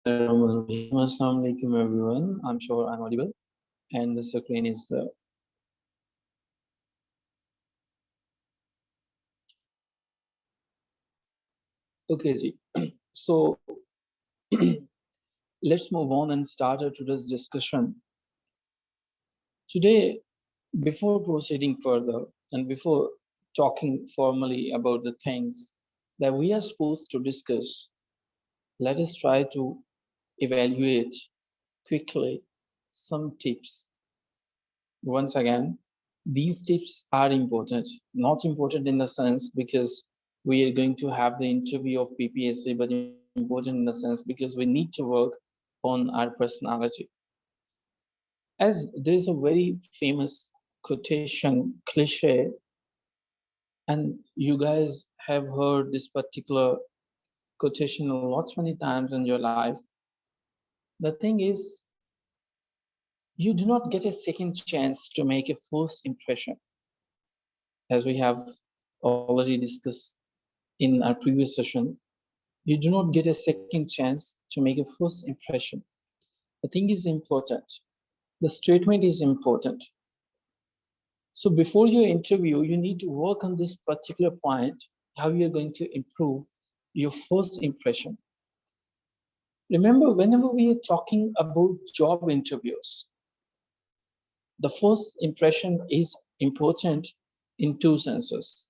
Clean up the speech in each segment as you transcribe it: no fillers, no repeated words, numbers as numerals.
Assalamu alaikum everyone. I'm sure I'm audible and the screen is okay ji. So let's move on and start our today's discussion. Today, before proceeding further and before talking formally about the things that we are supposed to discuss, let us try to evaluate quickly some tips. Once again, these tips are important, not important in the sense because we are going to have the interview of PPSC, but important in the sense because we need to work on our personality. As there's a very famous quotation, cliche, and you guys have heard this particular quotation lots many times in your life. The thing is, you do not get a second chance to make a first impression, as we have already discussed in our previous session. You do not get a second chance to make a first impression. The thing is important. The statement is important. So before your interview, you need to work on this particular point, how you're going to improve your first impression. Remember, whenever we are talking about job interviews, the first impression is important in two senses.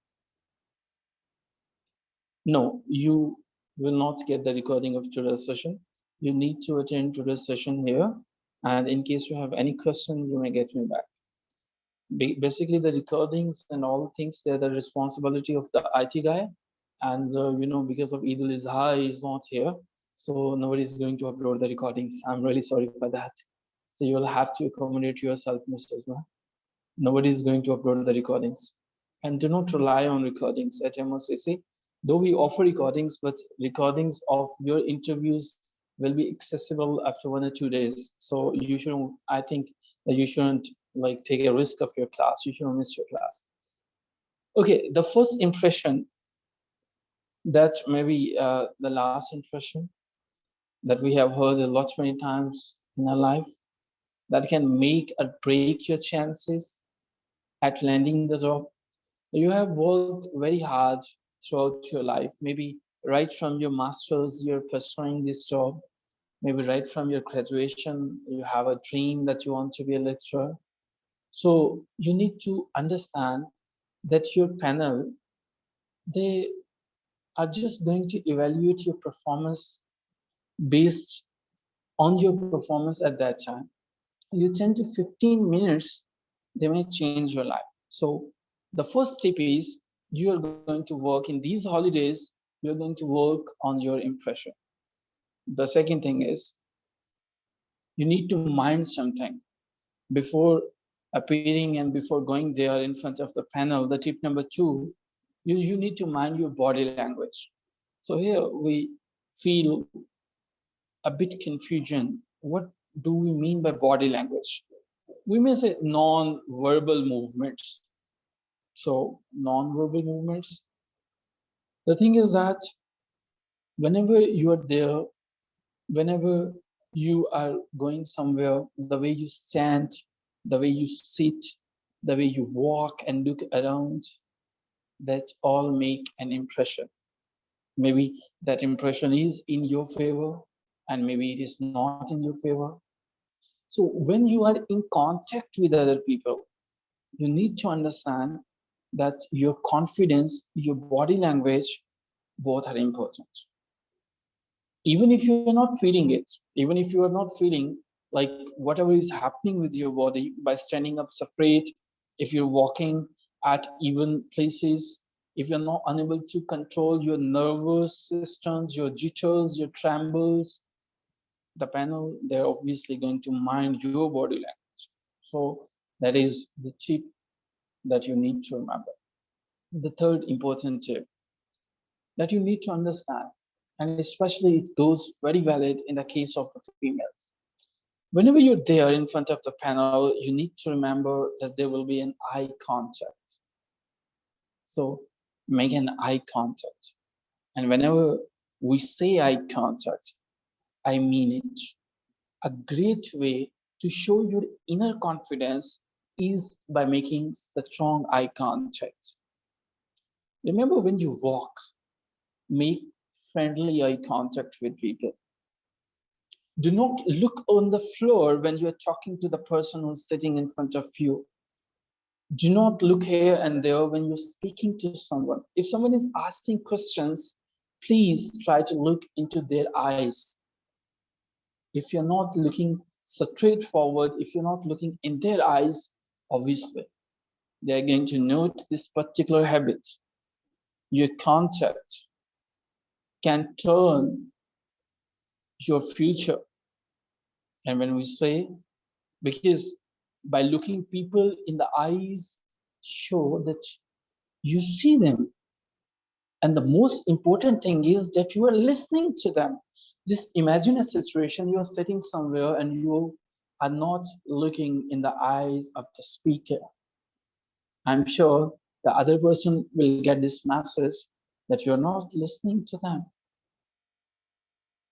No, you will not get the recording of today's session. You need to attend today's session here. And in case you have any question, you may get me back. Basically, the recordings and all things, they're the responsibility of the IT guy. And, because of Eid al-Adha, he's not here. So nobody is going to upload the recordings. I'm really sorry for that. So you will have to accommodate yourself, Mr. Isma. Nobody is going to upload the recordings. And do not rely on recordings at MOCC. Though we offer recordings, but recordings of your interviews will be accessible after 1 or 2 days. So you shouldn't, I think that you shouldn't like take a risk of your class. You shouldn't miss your class. Okay, the first impression, that maybe the last impression that we have heard a lot many times in our life, that can make or break your chances at landing the job. You have worked very hard throughout your life. Maybe right from your master's, you're pursuing this job. Maybe right from your graduation, you have a dream that you want to be a lecturer. So you need to understand that your panel, they are just going to evaluate your performance based on your performance at that time. You 10 to 15 minutes, they may change your life. So the first tip is you are going to work in these holidays, you're going to work on your impression. The second thing is you need to mind something before appearing and before going there in front of the panel. The tip number two, you need to mind your body language. So here we feel a bit confusion. What do we mean by body language? We may say non-verbal movements. So non-verbal movements. The thing is that whenever you are there, whenever you are going somewhere, the way you stand, the way you sit, the way you walk and look around, that all make an impression. Maybe that impression is in your favor and maybe it is not in your favor. So when you are in contact with other people, you need to understand that your confidence, your body language, both are important. Even if you're not feeling it, even if you are not feeling like whatever is happening with your body by standing up straight, if you're walking at even places, if you're not unable to control your nervous systems, your jitters, your trembles, the panel, they're obviously going to mind your body language. So that is the tip that you need to remember. The third important tip that you need to understand, and especially it goes very valid in the case of the females. Whenever you're there in front of the panel, you need to remember that there will be an eye contact. So make an eye contact. And whenever we say eye contact, I mean it. A great way to show your inner confidence is by making strong eye contact. Remember, when you walk, make friendly eye contact with people. Do not look on the floor when you are talking to the person who's sitting in front of you. Do not look here and there when you're speaking to someone. If someone is asking questions, please try to look into their eyes. If you're not looking straightforward, if you're not looking in their eyes, obviously, they're going to note this particular habit. Your contact can turn your future. And when we say, because by looking people in the eyes, show that you see them. And the most important thing is that you are listening to them. Just imagine a situation, you are sitting somewhere and you are not looking in the eyes of the speaker. I'm sure the other person will get this message that you're not listening to them.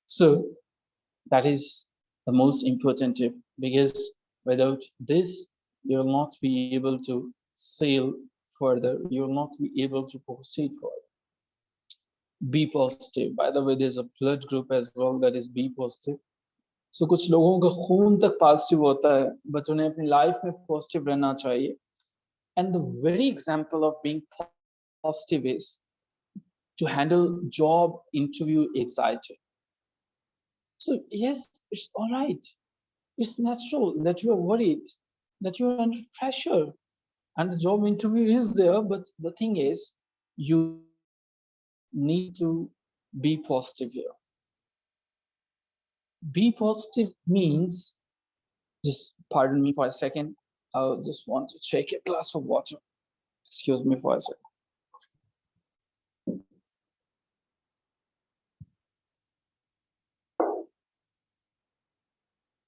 So that is the most important tip, because without this, you will not be able to sail further. You will not be able to proceed further. Be positive. By the way, there's a blood group as well that is be positive. So कुछ लोगों का खून तक positive होता है, but उन्हें अपनी life में पॉजिटिव रहना चाहिए. And the very example of being positive is to handle job interview anxiety. So yes, it's all right. It's natural that you are worried, that you are under pressure, and the job interview is there. But the thing is, you need to be positive here. Be positive means, just pardon me for a second. I just want to take a glass of water. Excuse me for a second.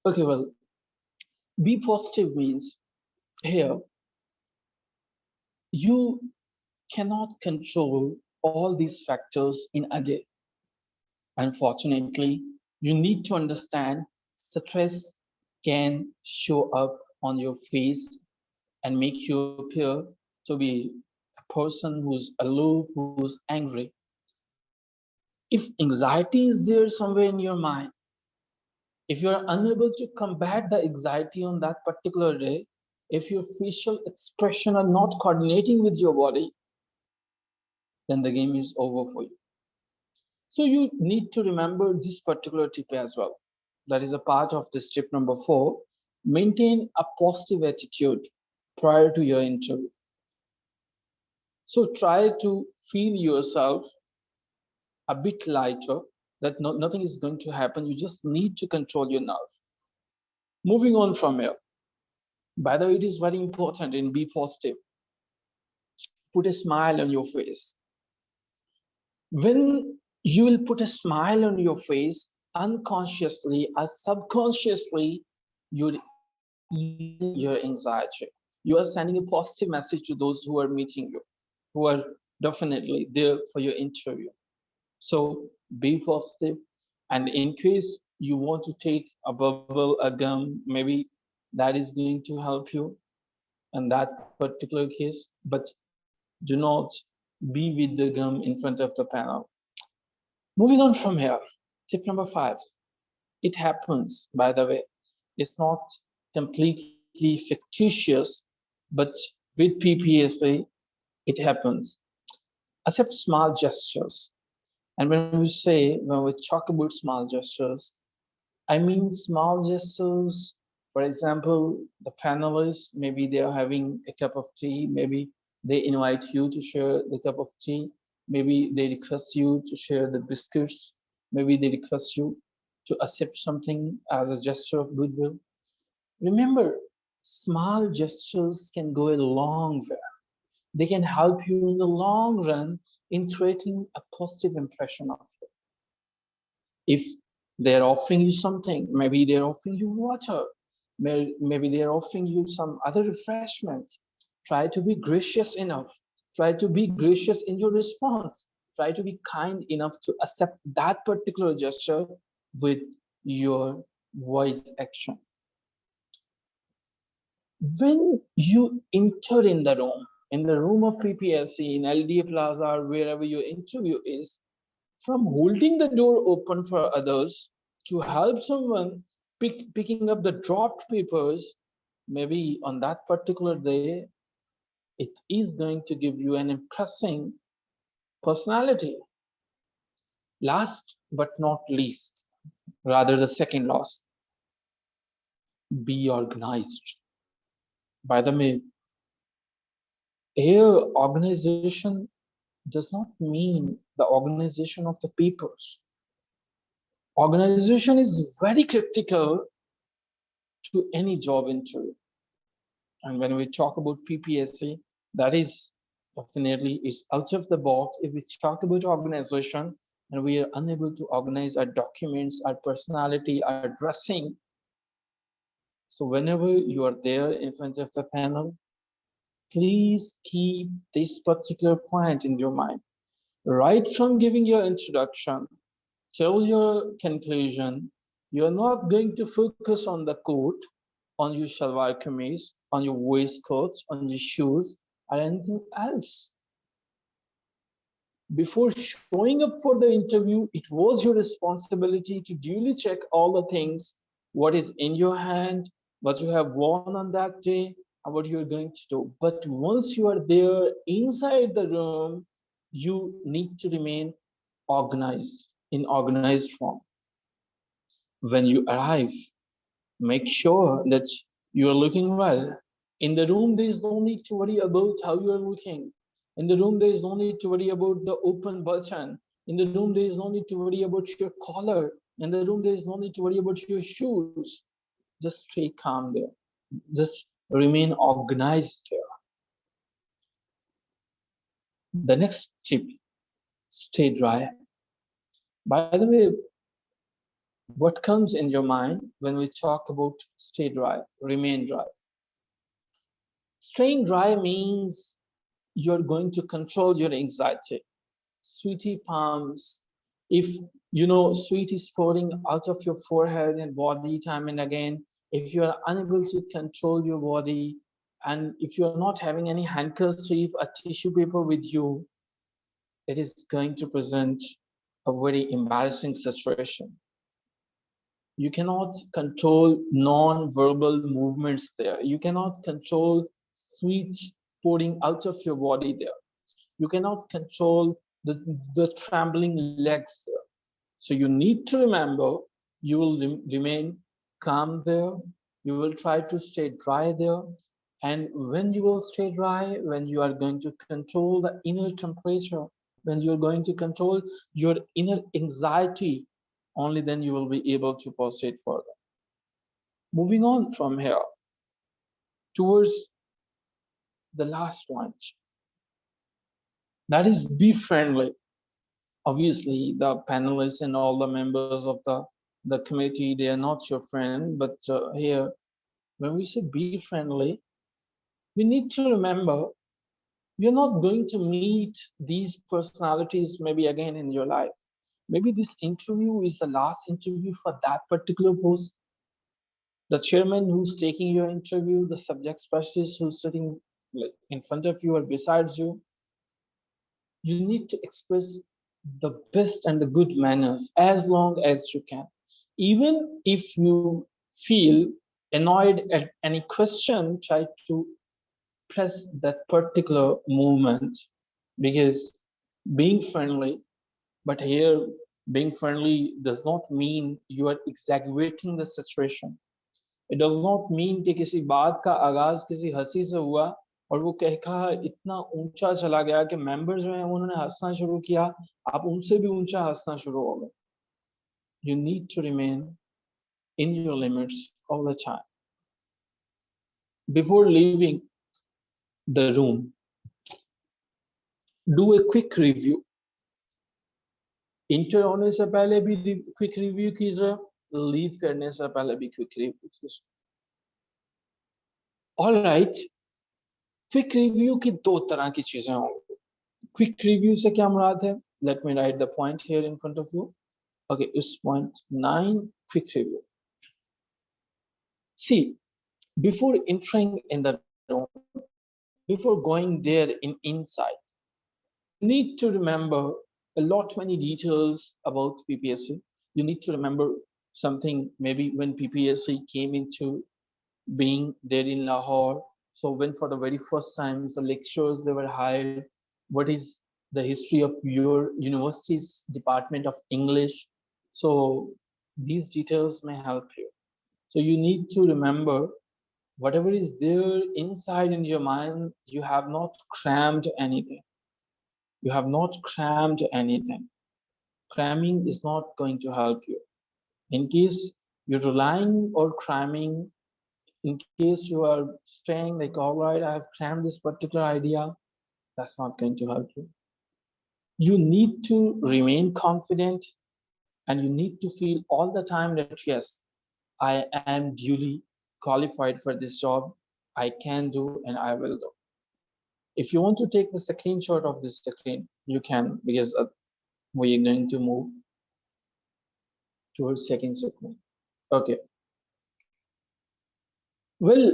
Okay, well, be positive means here, you cannot control all these factors in a day. Unfortunately, you need to understand stress can show up on your face and make you appear to be a person who's aloof, who's angry. If anxiety is there somewhere in your mind, if you're unable to combat the anxiety on that particular day, if your facial expression are not coordinating with your body, then the game is over for you. So you need to remember this particular tip as well. That is a part of this tip number 4. Maintain a positive attitude prior to your interview. So try to feel yourself a bit lighter, that nothing is going to happen. You just need to control your nerve. Moving on from here. By the way, it is very important in be positive. Put a smile on your face. When you will put a smile on your face, unconsciously or subconsciously, you're easing your anxiety. You are sending a positive message to those who are meeting you, who are definitely there for your interview. So be positive, and in case you want to take a bubble, a gum, maybe that is going to help you in that particular case, but do not be with the gum in front of the panel. Moving on from here, tip number 5. It happens, by the way. It's not completely fictitious, but with PPSC, it happens. Accept small gestures. And when we talk about small gestures, I mean small gestures. For example, the panelists, maybe they are having a cup of tea, maybe they invite you to share the cup of tea, maybe they request you to share the biscuits, maybe they request you to accept something as a gesture of goodwill. Remember, small gestures can go a long way. They can help you in the long run in creating a positive impression of you. If they're offering you something, maybe they're offering you water, maybe they're offering you some other refreshment, try to be gracious enough. Try to be gracious in your response. Try to be kind enough to accept that particular gesture with your voice action. When you enter in the room of PPSC, in LDA Plaza, or wherever your interview is, from holding the door open for others to help someone picking up the dropped papers, maybe on that particular day, it is going to give you an impressive personality. Last but not least, rather the second last, be organized. By the way, here organization does not mean the organization of the papers. Organization is very critical to any job interview. And when we talk about PPSC, that is definitely is out of the box. If we talk about organization and we are unable to organize our documents, our personality, our dressing, so whenever you are there in front of the panel, please keep this particular point in your mind. Right from giving your introduction till your conclusion, you're not going to focus on the coat, on your shalwar kameez, on your waistcoat, on your shoes, or anything else. Before showing up for the interview, it was your responsibility to duly check all the things, what is in your hand, what you have worn on that day, and what you're going to do. But once you are there inside the room, you need to remain organized, in organized form. When you arrive, make sure that you are looking well. In the room, there is no need to worry about how you are looking. In the room, there is no need to worry about the open button. In the room, there is no need to worry about your collar. In the room, there is no need to worry about your shoes. Just stay calm there. Just remain organized there. The next tip, stay dry. By the way, what comes in your mind when we talk about stay dry, remain dry? Staying dry means you're going to control your anxiety. Sweaty palms, if you know sweat is pouring out of your forehead and body time and again, if you are unable to control your body, and if you're not having any handkerchief or tissue paper with you, it is going to present a very embarrassing situation. You cannot control non-verbal movements there. You cannot control sweat pouring out of your body there. You cannot control the trembling legs there. So you need to remember, you will remain calm there. You will try to stay dry there. And when you will stay dry, when you are going to control the inner temperature, when you're going to control your inner anxiety, only then you will be able to proceed further. Moving on from here towards the last point, that is be friendly. Obviously, the panelists and all the members of the committee, they are not your friend, but here, when we say be friendly, we need to remember you're not going to meet these personalities maybe again in your life. Maybe this interview is the last interview for that particular post. The chairman who's taking your interview, the subject specialist who's sitting in front of you or besides you, you need to express the best and the good manners as long as you can. Even if you feel annoyed at any question, try to press that particular movement, because being friendly, but here being friendly does not mean you are exaggerating the situation. It does not mean कि किसी बात का आगाज किसी हंसी से हुआ और वो कहका इतना ऊंचा चला गया कि मेंबर जो हैं उन्होंने हंसना शुरू किया, आप उनसे भी ऊंचा हंसना शुरू हो गए. You need to remain in your limits all the time. Before leaving the room, do a quick review. Enter होने से पहले भी quick review कीजिए, leave करने से पहले भी quick review कीजिए. All right, quick review की दो तरह की चीजें होंगी. Quick review से क्या मुराद है? Let me write the point here in front of you. Okay, it's point 9, quick review. See, before entering in the room, before going there in inside, you need to remember a lot many details about PPSC. You need to remember something maybe when PPSC came into being there in Lahore. So when for the very first time the lectures they were hired, what is the history of your university's Department of English? So these details may help you. So you need to remember whatever is there inside in your mind, you have not crammed anything. You have not crammed anything. Cramming is not going to help you. In case you're relying or cramming, in case you are staying like, all right, I have crammed this particular idea, that's not going to help you. You need to remain confident and you need to feel all the time that, yes, I am duly qualified for this job. I can do and I will do. If you want to take the screenshot of this screen, you can, because we are going to move towards second screen. Okay. Well,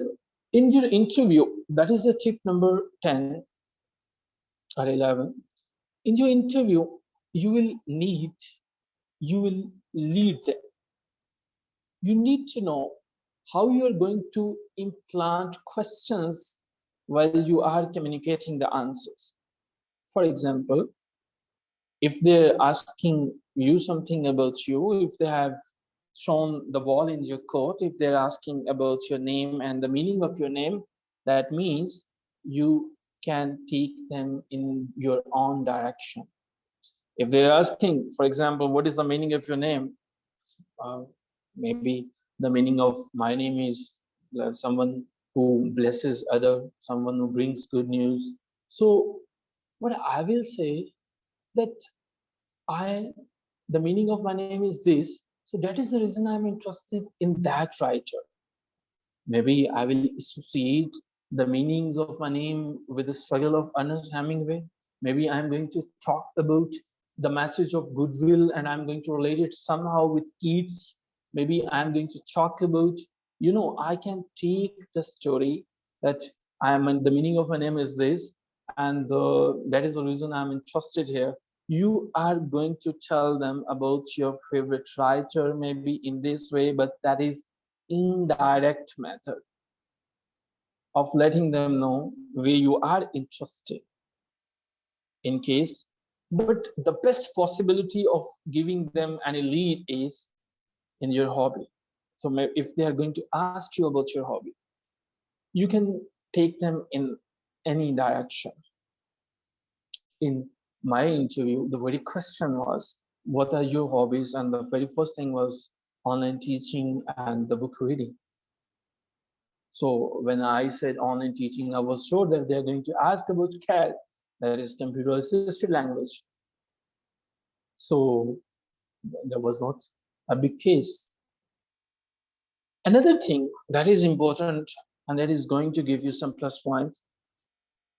in your interview, that is the tip number 10 or 11. In your interview, you will lead them. You need to know how you are going to implant questions while you are communicating the answers. For example, if they're asking you something about you, if they have thrown the ball in your court, if they're asking about your name and the meaning of your name, that means you can take them in your own direction. If they're asking, for example, what is the meaning of your name? Maybe the meaning of my name is someone who blesses other, someone who brings good news. So what I will say that the meaning of my name is this. So that is the reason I'm interested in that writer. Maybe I will associate the meanings of my name with the struggle of Ernest Hemingway. Maybe I'm going to talk about the message of goodwill and I'm going to relate it somehow with Keats. Maybe I'm going to talk about, I can take the story that the meaning of my name is this, and that is the reason I'm interested here. You are going to tell them about your favorite writer, maybe in this way, but that is indirect method of letting them know where you are interested in case. But the best possibility of giving them any lead is in your hobby. So if they are going to ask you about your hobby, you can take them in any direction. In my interview, the very question was, what are your hobbies? And the very first thing was online teaching and the book reading. So when I said online teaching, I was sure that they're going to ask about CAD, that is computer assisted language. So there was not a big case. Another thing that is important and that is going to give you some plus points.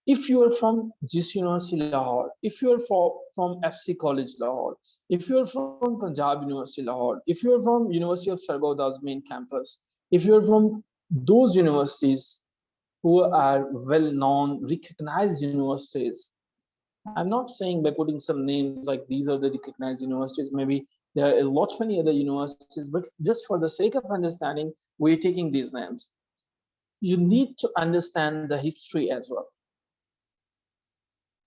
If you are from GIS University Lahore, if you are from FC College Lahore, if you are from Punjab University Lahore, if you are from University of Sargodha's main campus, if you are from those universities who are well-known, recognized universities, I'm not saying by putting some names like these are the recognized universities, maybe there are a lot many other universities, but just for the sake of understanding, we're taking these names. You need to understand the history as well.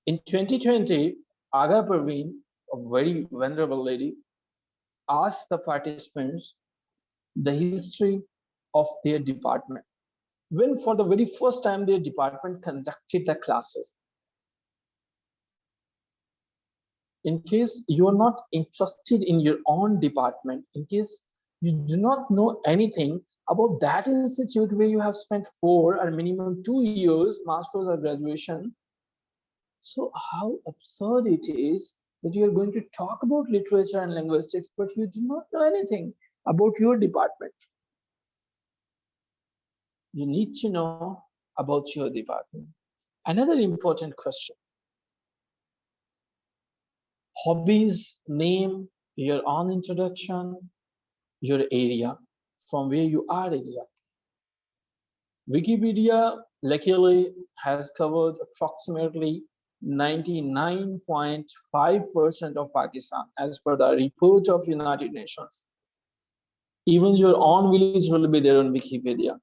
In 2020, Aga Parveen, a very venerable lady, asked the participants the history of their department. When for the very first time their department conducted the classes. In case you are not interested in your own department, in case you do not know anything about that institute where you have spent 4 or minimum 2 years, master's or graduation, so how absurd it is that you are going to talk about literature and linguistics, but you do not know anything about your department. You need to know about your department. Another important question. Hobbies, name, your own introduction, your area, from where you are exactly. Wikipedia luckily has covered approximately 99.5% of Pakistan as per the report of United Nations. Even your own village will be there on Wikipedia.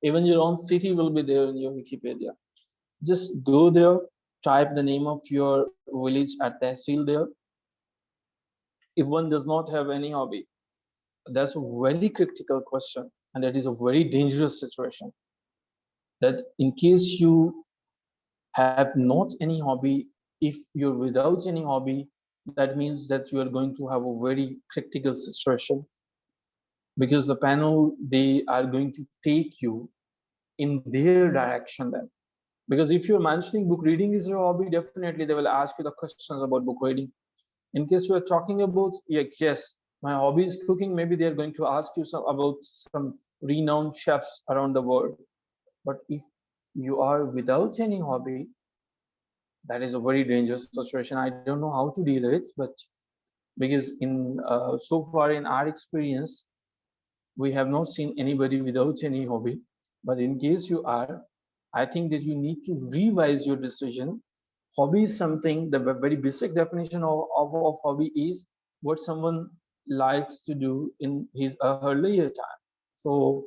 Even your own city will be there in your Wikipedia. Just go there, type the name of your village at Tehsil there. If one does not have any hobby, that's a very critical question, and that is a very dangerous situation. That in case you have not any hobby, if you're without any hobby, that means that you are going to have a very critical situation, because the panel, they are going to take you in their direction then. Because if you're mentioning book reading is your hobby, definitely they will ask you the questions about book reading. In case you are talking about, yeah, yes, my hobby is cooking, maybe they're going to ask you about some renowned chefs around the world. But if you are without any hobby, that is a very dangerous situation. I don't know how to deal with it, but because in so far in our experience, we have not seen anybody without any hobby. But in case you are, I think that you need to revise your decision. Hobby is something, the very basic definition of hobby is what someone likes to do in his earlier time. So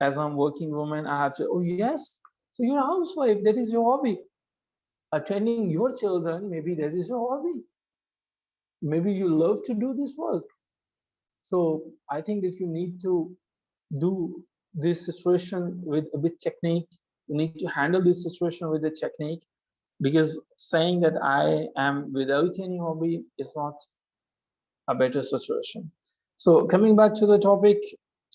as I'm working woman, I have to, oh yes, so you're a housewife, that is your hobby. Attending your children, maybe that is your hobby. Maybe you love to do this work. So I think that you need to do this situation with technique. You need to handle this situation with the technique, because saying that I am without any hobby is not a better situation. So coming back to the topic,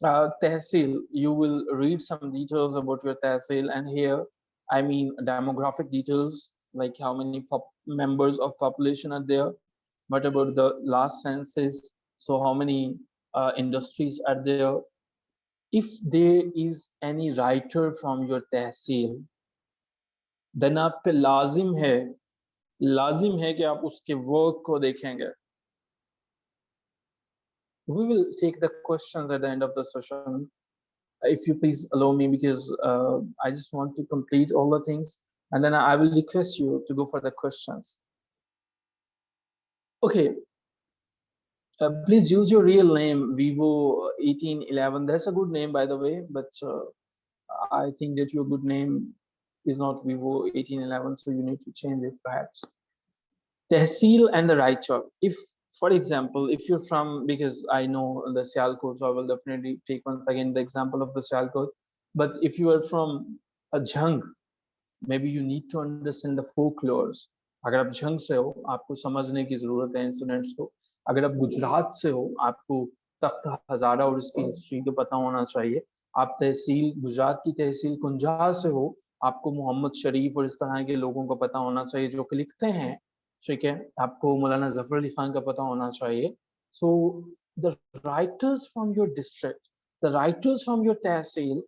tehsil, you will read some details about your tehsil, and here I mean demographic details, like how many members of population are there, what about the last census, so how many industries are there, if there is any writer from your tehsil, then आप पे लाजिम है कि आप उसके work को देखेंगे. We will take the questions at the end of the session. If you please allow me, because I just want to complete all the things, and then I will request you to go for the questions. Okay. Please use your real name, Vivo 1811. That's a good name, by the way, but I think that your good name is not Vivo 1811, so you need to change it perhaps. Tehsil and the writer. If, for example, if you're from, because I know the Sialkot, so I will definitely take once again the example of the Sialkot. But if you are from a Jhang, maybe you need to understand the folklores. अगर आप झंग से हो, आपको समझने की जरूरत है incidents को. अगर आप गुजरात से हो, आपको तख्त हजारा और इसकी हिस्ट्री को पता होना चाहिए. आप तहसील, गुजरात की तहसील कुंजा से हो, आपको मोहम्मद शरीफ और इस तरह के लोगों को पता होना चाहिए जो कि लिखते हैं. ठीक है, आपको मौलाना जफर अली खान का पता होना चाहिए. So the writers from your district, the writers from your tehsil,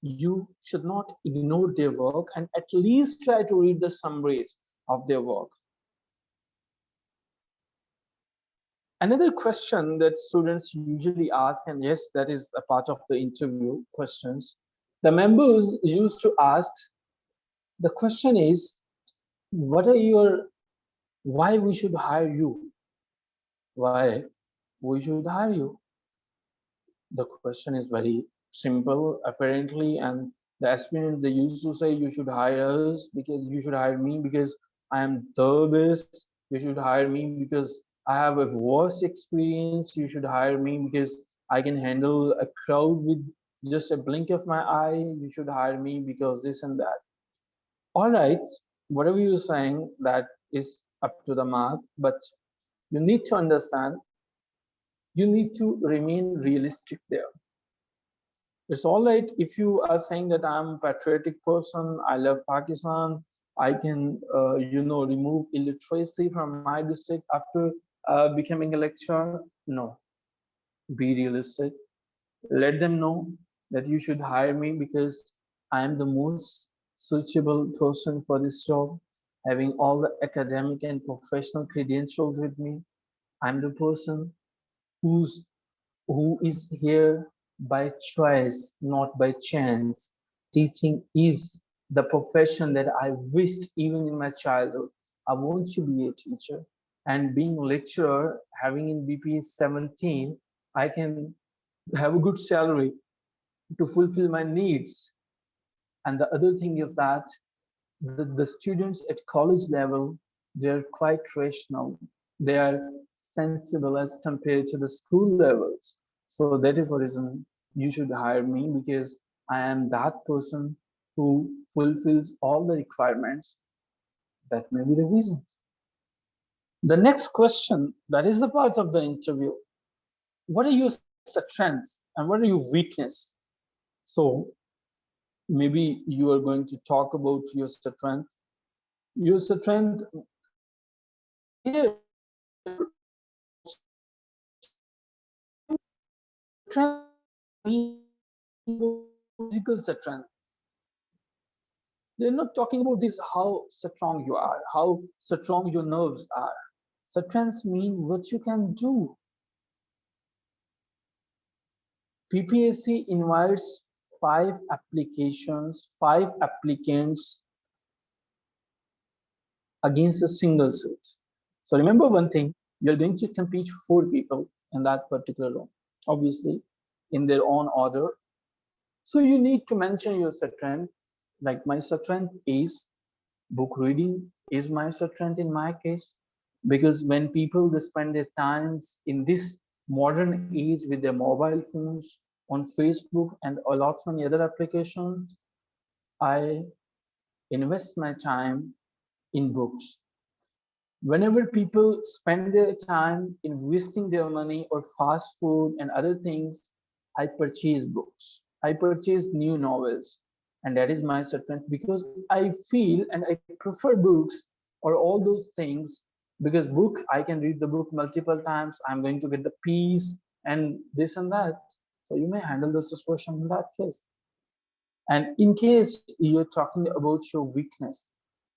you should not ignore their work and at least try to read the summaries of their work. Another question that students usually ask, and yes, that is a part of the interview questions, the members used to ask, the question is, what are your, why we should hire you? Why we should hire you? The question is very simple, apparently, and the aspirants, they used to say, you should hire us because you should hire me because I am the best. You should hire me because I have a vast experience. You should hire me because I can handle a crowd with just a blink of my eye. You should hire me because this and that. All right, whatever you're saying, that is up to the mark, but you need to understand, you need to remain realistic there. It's all right if you are saying that I'm a patriotic person, I love Pakistan, I can, remove illiteracy from my district after becoming a lecturer. No, be realistic. Let them know that you should hire me because I am the most suitable person for this job, having all the academic and professional credentials with me. I'm the person who is here by choice, not by chance. Teaching is the profession that I wished even in my childhood. I want to be a teacher. And being a lecturer, having in BP 17, I can have a good salary to fulfill my needs. And the other thing is that the students at college level, they're quite rational. They are sensible as compared to the school levels. So that is the reason you should hire me, because I am that person who fulfills all the requirements. That may be the reason. The next question, that is the part of the interview. What are your strengths and what are your weaknesses? So maybe you are going to talk about your strength. Your strength here, physical strength. They're not talking about this how strong you are, how strong your nerves are. Strengths mean what you can do. PPSC invites 5 applicants against a single seat. So remember one thing, you're going to compete 4 people in that particular room, obviously in their own order. So you need to mention your strength. Like my strength is book reading is my strength in my case, because when people they spend their times in this modern age with their mobile phones on Facebook and a lot of other applications, I invest my time in books. Whenever people spend their time in wasting their money or fast food and other things, I purchase books. I purchase new novels. And that is my strength, because I feel and I prefer books or all those things, because book, I can read the book multiple times. I'm going to get the peace and this and that. So you may handle the situation in that case. And in case you're talking about your weakness,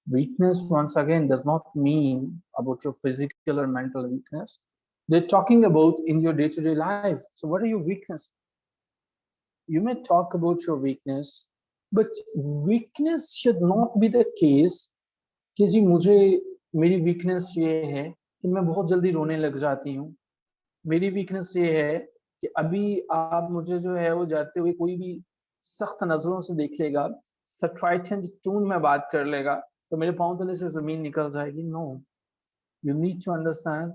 weakness once again does not mean about your physical or mental weakness. They're talking about in your day-to-day life. So what are your weaknesses? You may talk about your weakness, but weakness should not be the case कि जी मुझे मेरी weakness ये है कि मैं बहुत जल्दी रोने लग जाती हूँ. मेरी weakness ये है कि अभी आप मुझे जो है वो जाते हुए कोई भी सख्त नजरों से देख लेगा, स्ट्राइटेंट टोन में बात कर लेगा, तो मेरे पांव तले से जमीन निकल जाएगी. No, you need to understand.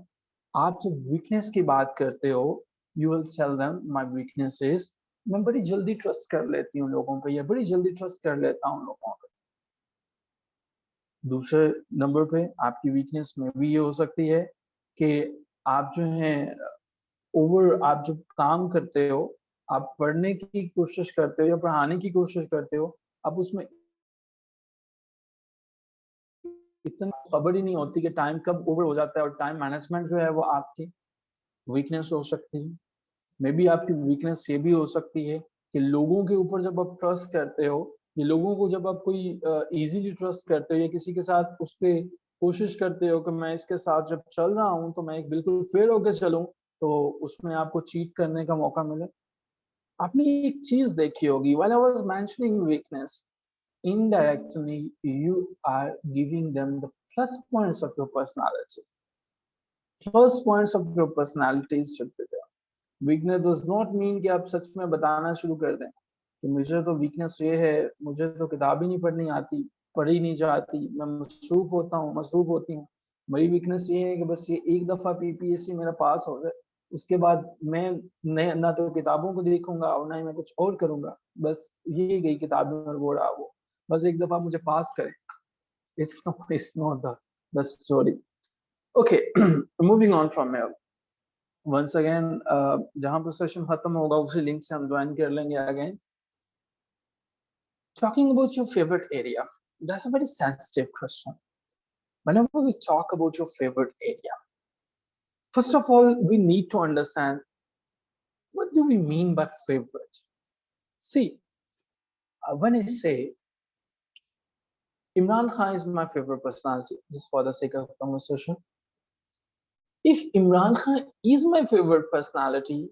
आप जब वीकनेस की बात करते हो, you will tell them my weakness is, मैं बड़ी जल्दी ट्रस्ट कर लेती हूँ लोगों पे, या बड़ी जल्दी ट्रस्ट कर लेता हूँ लोगों पे. दूसरे नंबर पे आपकी वीकनेस में भी ये हो सकती है कि आप जो है आप जब काम करते हो, आप पढ़ने की कोशिश करते हो या पढ़ाने की कोशिश करते हो, आप उसमें इतना खबर ही नहीं होती कि टाइम कब ओवर हो जाता है, और टाइम मैनेजमेंट जो है वो आपकी वीकनेस हो सकती है. मे बी आपकी वीकनेस ये भी हो सकती है कि लोगों के ऊपर जब आप ट्रस्ट करते हो, ये लोगों को जब आप कोई इजीली ट्रस्ट करते हो या किसी के साथ उस पर कोशिश करते हो कि मैं इसके साथ जब चल रहा हूँ तो मैं एक बिल्कुल फेयर होकर चलूं, तो उसमें आपको चीट करने का मौका मिले. आपने एक चीज देखी होगी, while I was mentioning weakness, indirectly you are giving them the plus points of your personality. Plus points of your personalities should be there. Weakness does not mean कि आप सच में बताना शुरू कर दें कि मुझे तो वीकनेस ये है, मुझे तो किताब ही नहीं पढ़नी आती, पढ़ी नहीं जाती, मैं मसरूफ होता हूँ, मसरूफ होती हूँ. मेरी वीकनेस ये है कि बस ये एक दफा पीपीएससी मेरा पास हो जाए, उसके बाद मैं ना तो किताबों को देखूंगा और ना ही मैं कुछ और करूंगा. बस ये गई किताबें और वो रहा वो, बस एक दफा मुझे पास करें. It's not the story. Okay, moving on from here. Once again, जहाँ पर सेशन खत्म होगा उसी लिंक से हम ज्वाइन कर लेंगे again. Talking about your favorite area, that's a very sensitive question. Whenever we talk about your favorite area, first of all, we need to understand what do we mean by favorite. See, when I say Imran Khan is my favorite personality, just for the sake of conversation, If Imran Khan is my favorite personality,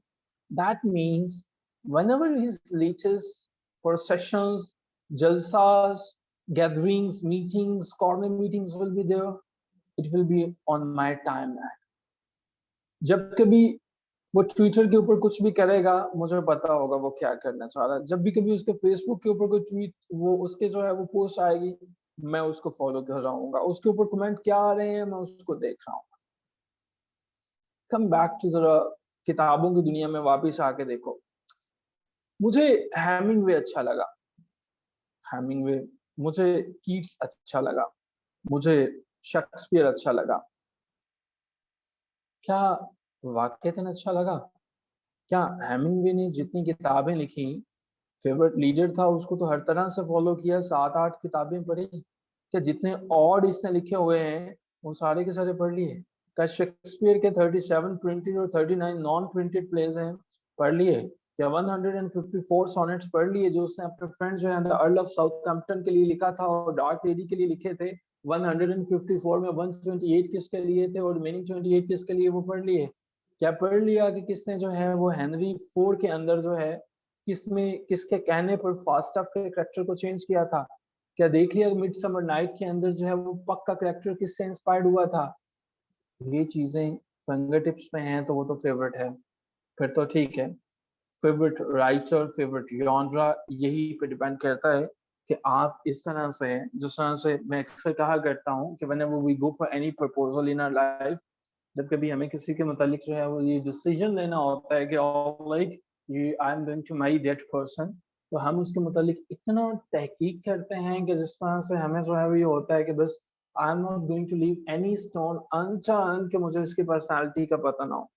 that means whenever his latest processions, jalsas, gatherings, meetings, corner meetings will be there, it will be on my timeline. जब कभी वो Twitter के ऊपर कुछ भी करेगा, मुझे पता होगा वो क्या करना चाह रहा है। जब भी कभी उसके फेसबुक के ऊपर कोई ट्वीट, वो उसके जो है वो पोस्ट आएगी, मैं उसको फॉलो कर जाऊंगा। उसके ऊपर कमेंट क्या आ रहे हैं, मैं उसको देख रहा हूँ। कम बैक टू जरा किताबों की दुनिया में वापस आके देखो। मुझे हेमिंगवे अच्छा लगा, हेमिंगवे, मुझे कीट्स अच्छा लगा, मुझे शेक्सपियर अच्छा लगा। क्या वाकईतन अच्छा लगा? क्या हेमिंगवे ने जितनी किताबें लिखी, फेवरेट लीडर था, उसको तो हर तरह से फॉलो किया, 7-8 किताबें पढ़ी। क्या जितने और इसने लिखे हुए हैं वो सारे के सारे पढ़ लिए? क्या शेक्सपियर के 37 प्रिंटेड और 39 नॉन प्रिंटेड प्लेज हैं, पढ़ लिए? या 154 सोनेट्स पढ़ लिए जो उसने अपने फ्रेंड जो है द अर्ल ऑफ साउथहैम्पटन के लिए लिखा था और डार्क लेडी के लिए लिखे थे? 154 में 128 किसके लिए थे और रिमेनिंग 28 किसके लिए, वो पढ़ लिए? क्या पढ़ लिया कि किसने जो है वो हेनरी 4 के अंदर जो है किसमें किसके कहने पर फास्टाफ के करेक्टर को चेंज किया था? क्या देख लिया मिड समर नाइट के अंदर जो है वो पक का करेक्टर किससे इंस्पायर्ड हुआ था? ये चीजें फिंगर टिप्स में हैं तो वो तो फेवरेट है। फिर तो ठीक है, फेवरेट राइटर, फेवरेट जॉनरा, यही पे डिपेंड करता है कि आप इस तरह से, जिस तरह से मैं अक्सर कहा करता हूँ कि whenever we go for any proposal in our life, जब कभी हमें किसी के मुतालिक जो है वो ये डिसीजन लेना होता है कि लाइक ये I am going to marry that person, तो हम उसके मुतालिक इतना तहकीक करते हैं कि जिस तरह से हमें जो है वो ये होता है कि बस I am not going to leave any stone unturned कि मुझे इसकी पर्सनालिटी का पता ना हो।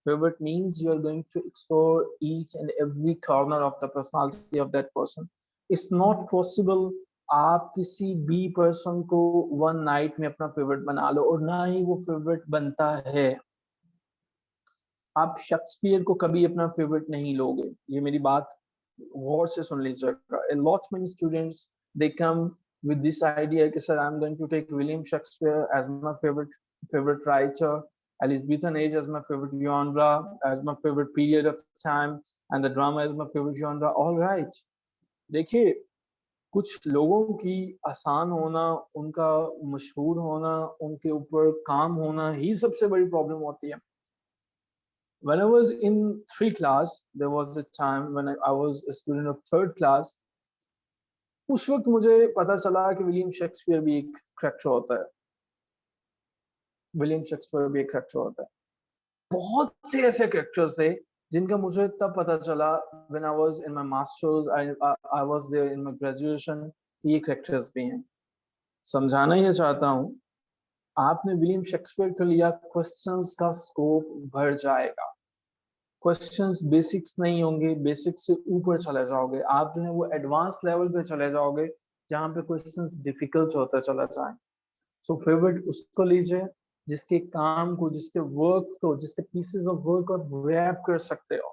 Favorite means you are going to explore each and every corner of the personality of that person. It's not possible आप किसी भी पर्सन को वन नाइट में अपना फेवरेट बना लो, और ना ही वो फेवरेट बनता है। आप शेक्सपियर को कभी अपना फेवरेट नहीं लोगे, ये मेरी बात गौर से सुन लीजिएगा। A lot many students they come with this idea कि sir I'm going to take William Shakespeare as my favorite writer, Elizabethan age as my favorite genre, as my favorite period of time, and the drama as my favorite genre. All right, देखिए, कुछ लोगों की आसान होना, उनका मशहूर होना, उनके ऊपर काम होना ही सबसे बड़ी प्रॉब्लम होती है। When I was in 3 class, there was a time when I was a student of 3rd class. उस वक्त मुझे पता चला कि विलियम शेक्सपियर भी एक करेक्टर होता है। विलियम शेक्सपियर भी एक करेक्टर होता है। बहुत से ऐसे करेक्टर्स थे जिनका मुझे तब पता चला when I was in my masters, I was there in my graduation, ये करेक्टर्स भी हैं। समझाना ये चाहता हूँ, आपने विलियम शेक्सपियर को लिया, क्वेश्चंस का स्कोप बढ़ जाएगा। क्वेश्चंस बेसिक्स नहीं होंगे, बेसिक्स से ऊपर चले जाओगे, आप जो है वो एडवांस लेवल पे चले जाओगे जहाँ पे क्वेश्चंस डिफिकल्ट होता चला जाए। सो फेवरेट उसको लीजिए जिसके काम को, जिसके वर्क को, जिसके पीसेस ऑफ वर्क आप रैप कर सकते हो,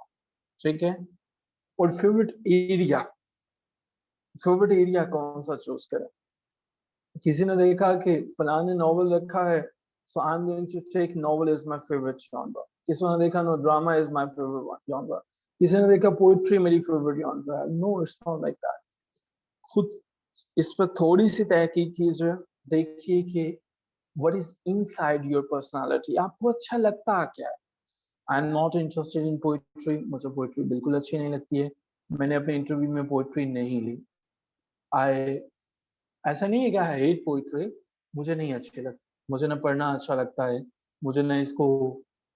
ठीक है। और फेवरेट एरिया कौन सा चूज करें? किसी ने देखा कि फलां ने नॉवल रखा है, so I am going to take novel is my favourite genre. किसी ने देखा no drama is my favourite genre. किसी ने देखा पोएट्री मेरी फेवरेट जॉनर है। No, it's not like that. खुद इस पर थोड़ी सी तहकीक कीजिए, देखिए कि what is inside your personality, आपको अच्छा लगता क्या है। I am not interested in poetry, मुझे पोएट्री बिल्कुल अच्छी नहीं लगती है, मैंने अपने इंटरव्यू में पोएट्री नहीं ली। आई ऐसा नहीं है कि आई हेट पोइट्री, मुझे नहीं अच्छी लगती, मुझे ना पढ़ना अच्छा लगता है, मुझे ना इसको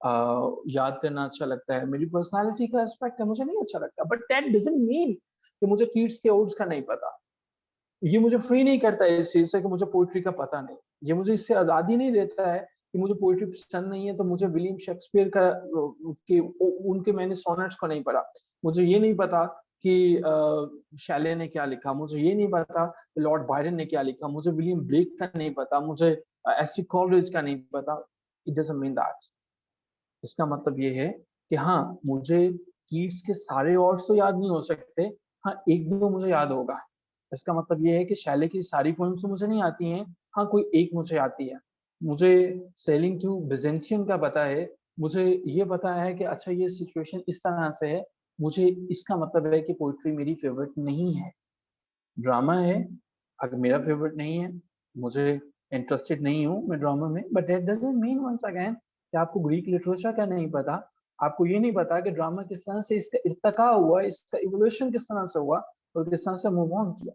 याद करना अच्छा लगता है, मेरी पर्सनालिटी का एस्पेक्ट है, मुझे नहीं अच्छा लगता। बट दैट डजंट मीन कि मुझे कीट्स के ओड्स का नहीं पता। ये मुझे फ्री नहीं करता है इस चीज से कि मुझे पोइट्री का पता नहीं। ये मुझे इससे आजादी नहीं देता है कि मुझे पोइट्री पसंद नहीं है तो मुझे विलियम शेक्सपियर का के उनके मैंने सोनेट्स को नहीं पढ़ा, मुझे ये नहीं पता कि शैले ने क्या लिखा, मुझे ये नहीं पता लॉर्ड बायरन ने क्या लिखा, मुझे विलियम ब्लेक का नहीं पता, मुझे एसटी कॉलरिज का नहीं पता। It doesn't mean that. इसका मतलब ये है कि हाँ, मुझे कीट्स के सारे वर्ड्स तो याद नहीं हो सकते, हाँ एक दो मुझे याद होगा। इसका मतलब ये है कि शैले की सारी पोएम्स तो मुझे नहीं आती हैं, हाँ कोई एक मुझे आती है। मुझे सेलिंग टू बिजेंटियन का पता है, मुझे ये पता है कि अच्छा ये सिचुएशन इस तरह से है, मुझे इसका मतलब है कि पोइट्री मेरी फेवरेट नहीं है। ड्रामा है, अगर मेरा फेवरेट नहीं है, मुझे इंटरेस्टेड नहीं हूँ मैं ड्रामा में, but that doesn't mean once again कि आपको ग्रीक लिटरेचर का नहीं पता, आपको ये नहीं पता कि ड्रामा किस तरह से इसका इर्तका हुआ, इसका इवोल्यूशन किस तरह से हुआ और किस तरह से मूव ऑन किया।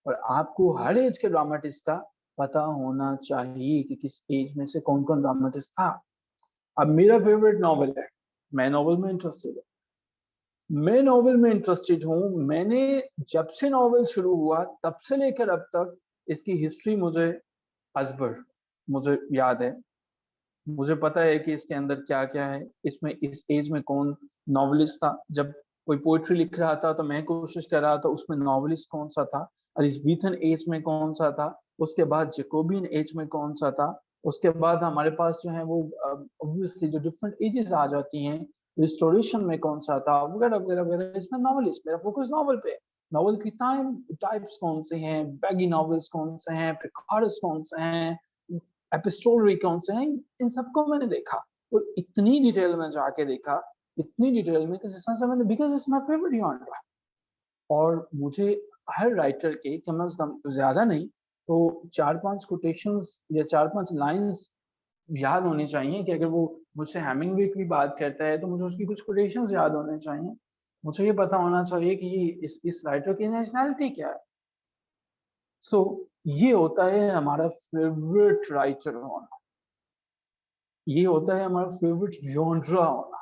और आपको हर एज के ड्रामाटिस्ट का पता होना चाहिए कि किस एज में से कौन कौन ड्रामाटिस्ट था। अब मेरा फेवरेट नॉवल है, मैं नॉवल में इंटरेस्टेड हूँ, मैंने जब से नॉवल शुरू हुआ तब से लेकर अब तक इसकी हिस्ट्री मुझे अजबर मुझे याद है, मुझे पता है कि इसके अंदर क्या क्या है, इसमें इस एज में कौन नॉवलिस्ट था, जब कोई पोइट्री लिख रहा था तो मैं कोशिश कर रहा था उसमें नॉवलिस्ट कौन सा था, एलिज़ाबेथन एज में कौन सा था, उसके बाद जैकोबियन एज में कौन सा था, उसके बाद हमारे पास जो है वो ऑब्वियसली जो डिफरेंट एजेस आ जाती हैं, रिस्टोरेशन में कौन सा था, वगैरह वगैरह वगैरह। इसमें नॉवलिस्ट, मेरा फोकस नॉवल पे है, नॉवल की टाइप्स कौन से हैं, बैगी नॉवेल्स कौन से हैं, पिकारस कौन से हैं, एपिस्टोलरी कौन से हैं, इन सबको मैंने देखा और इतनी डिटेल में जाके देखा, इतनी डिटेल में कि जिस तरह से मैंने, because it's my favourite genre. और मुझे हर राइटर के कम से कम, ज्यादा नहीं तो 4-5 कोटेशंस या 4-5 लाइंस याद होनी चाहिए कि अगर वो मुझसे हेमिंगवे की बात करता है तो मुझे उसकी कुछ कोटेशंस याद होने चाहिए, मुझे ये पता होना चाहिए कि ये इस राइटर की नेशनैलिटी क्या है। सो ये होता है हमारा फेवरेट राइटर होना, ये होता है हमारा फेवरेट जॉनरा होना।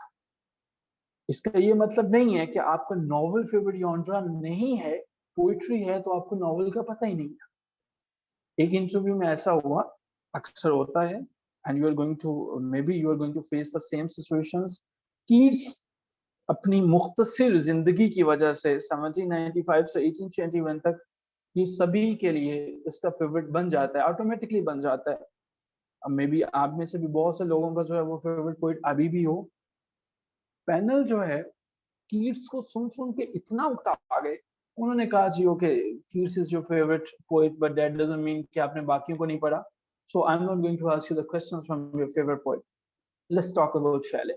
इसका ये मतलब नहीं है कि आपका नॉवल फेवरेट जॉनरा नहीं है, पोइट्री है तो आपको नॉवल का पता ही नहीं है। एक इंटरव्यू में ऐसा हुआ, अक्सर होता है, and you are going to, maybe you are going to face the same situations. Keats अपनी मुख्तसर जिंदगी की वजह से 1795 से 1821 तक ये सभी के लिए इसका फेवरेट बन जाता है, ऑटोमेटिकली बन जाता है। अब मे बी आप में से भी बहुत से लोगों का जो है वो फेवरेट पोइट अभी भी हो। पैनल जो है कीट्स को सुन सुन के इतना उकता गए, उन्होंने कहा जी okay, Keats is your favourite poet but that doesn't mean कि आपने बाकियों को नहीं पढ़ा। So I am not going to ask you the questions from your favourite poet. Let's talk about Shelley,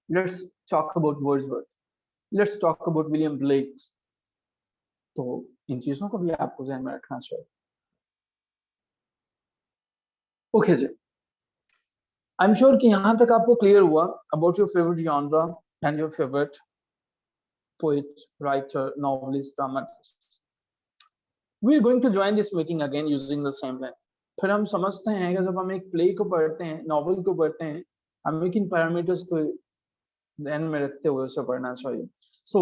let's talk about Wordsworth, let's talk about William Blake. तो इन चीजों को भी आपको ध्यान में रखना चाहिए। ओके जी, आई एम श्योर कि यहाँ तक आपको क्लियर हुआ about your favourite genre and your favourite poet, writer, novelist, dramatist. We are going to join this meeting again using the same line. फिर हम समझते हैं कि जब हम एक प्ले को पढ़ते हैं, नॉवल को पढ़ते हैं, हमें किन पैरामीटर्स को ध्यान में रखते हुए उसे पढ़ना चाहिए. So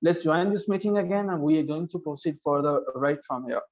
let's join this meeting again and we are going to proceed further right from here.